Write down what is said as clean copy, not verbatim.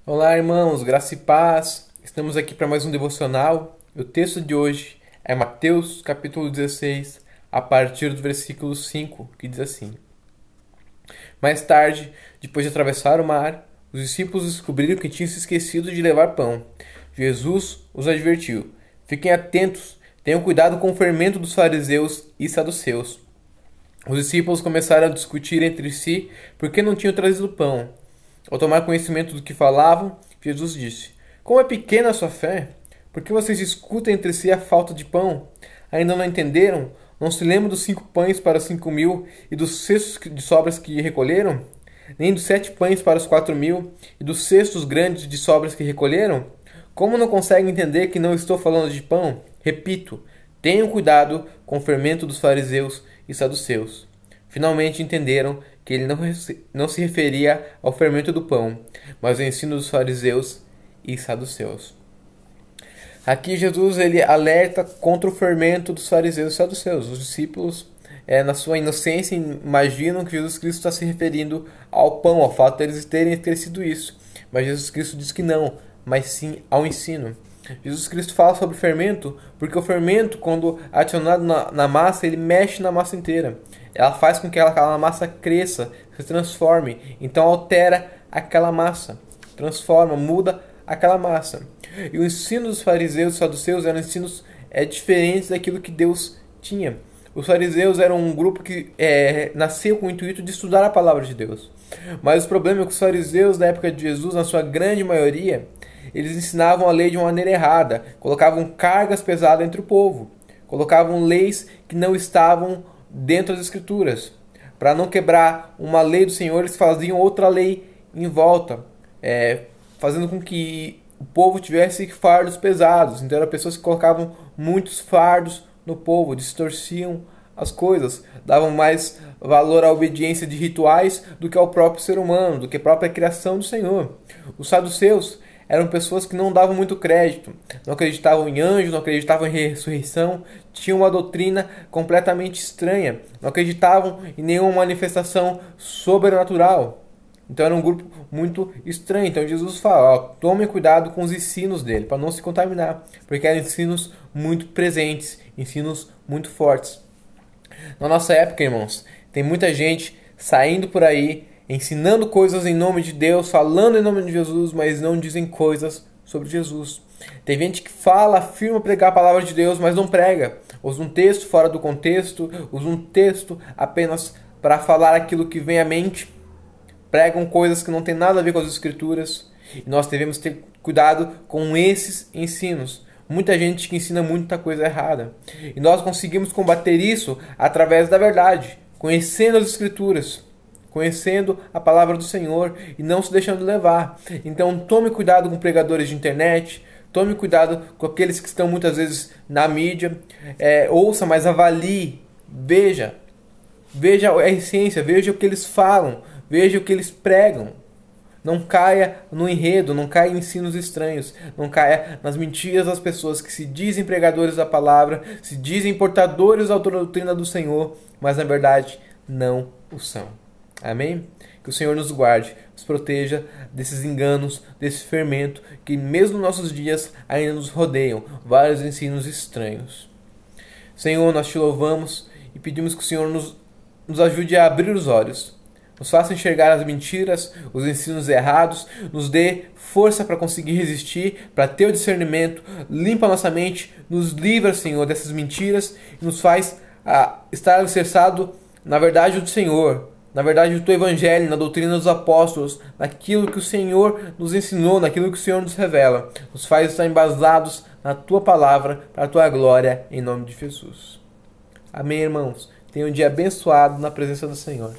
Olá, irmãos, graça e paz. Estamos aqui para mais um devocional. O texto de hoje é Mateus, capítulo 16, a partir do versículo 5, que diz assim: Mais tarde, depois de atravessar o mar, os discípulos descobriram que tinham se esquecido de levar pão. Jesus os advertiu: Fiquem atentos, tenham cuidado com o fermento dos fariseus e saduceus. Os discípulos começaram a discutir entre si por que não tinham trazido pão. Ao tomar conhecimento do que falavam, Jesus disse: Como é pequena a sua fé? Por que vocês discutem entre si a falta de pão? Ainda não entenderam? Não se lembram dos 5 pães para os 5.000 e dos cestos de sobras que recolheram? Nem dos 7 pães para os 4.000 e dos cestos grandes de sobras que recolheram? Como não conseguem entender que não estou falando de pão? Repito, tenham cuidado com o fermento dos fariseus e saduceus. Finalmente entenderam que ele não se referia ao fermento do pão, mas ao ensino dos fariseus e saduceus. Aqui Jesus ele alerta contra o fermento dos fariseus e saduceus. Os discípulos, na sua inocência, imaginam que Jesus Cristo está se referindo ao pão, ao fato de eles terem esquecido isso. Mas Jesus Cristo diz que não, mas sim ao ensino. Jesus Cristo fala sobre fermento porque o fermento, quando adicionado na massa, ele mexe na massa inteira. Ela faz com que aquela massa cresça, se transforme. Então altera aquela massa, transforma, muda aquela massa. E o ensino dos fariseus e saduceus eram ensinos diferentes daquilo que Deus tinha. Os fariseus eram um grupo que nasceu com o intuito de estudar a palavra de Deus. Mas o problema é que os fariseus da época de Jesus, na sua grande maioria, eles ensinavam a lei de uma maneira errada, colocavam cargas pesadas entre o povo, colocavam leis que não estavam dentro das escrituras. Para não quebrar uma lei do Senhor, eles faziam outra lei em volta, fazendo com que o povo tivesse fardos pesados. Então eram pessoas que colocavam muitos fardos no povo, distorciam as coisas, davam mais valor à obediência de rituais do que ao próprio ser humano, do que à própria criação do Senhor. Os saduceus eram pessoas que não davam muito crédito, não acreditavam em anjos, não acreditavam em ressurreição, tinham uma doutrina completamente estranha, não acreditavam em nenhuma manifestação sobrenatural. Então era um grupo muito estranho. Então Jesus fala, tome cuidado com os ensinos dele, para não se contaminar, porque eram ensinos muito presentes, ensinos muito fortes. Na nossa época, irmãos, tem muita gente saindo por aí, ensinando coisas em nome de Deus, falando em nome de Jesus, mas não dizem coisas sobre Jesus. Tem gente que fala, afirma pregar a palavra de Deus, mas não prega. Usa um texto fora do contexto, usa um texto apenas para falar aquilo que vem à mente. Pregam coisas que não tem nada a ver com as escrituras. E nós devemos ter cuidado com esses ensinos. Muita gente que ensina muita coisa errada. E nós conseguimos combater isso através da verdade, conhecendo as escrituras, conhecendo a palavra do Senhor e não se deixando levar. Então tome cuidado com pregadores de internet, tome cuidado com aqueles que estão muitas vezes na mídia, ouça, mas avalie, veja a essência, veja o que eles falam, veja o que eles pregam. Não caia no enredo, não caia em ensinos estranhos, não caia nas mentiras das pessoas que se dizem pregadores da palavra, se dizem portadores da doutrina do Senhor, mas na verdade não o são. Amém? Que o Senhor nos guarde, nos proteja desses enganos, desse fermento que mesmo nos nossos dias ainda nos rodeiam, vários ensinos estranhos. Senhor, nós te louvamos e pedimos que o Senhor nos ajude a abrir os olhos, nos faça enxergar as mentiras, os ensinos errados, nos dê força para conseguir resistir, para ter o discernimento, limpa nossa mente, nos livra, Senhor, dessas mentiras e nos faz estar alicerçado na verdade do Senhor, na verdade do Teu Evangelho, na doutrina dos apóstolos, naquilo que o Senhor nos ensinou, naquilo que o Senhor nos revela. Nos faz estar embasados na Tua Palavra, para a Tua glória, em nome de Jesus. Amém, irmãos? Tenham um dia abençoado na presença do Senhor.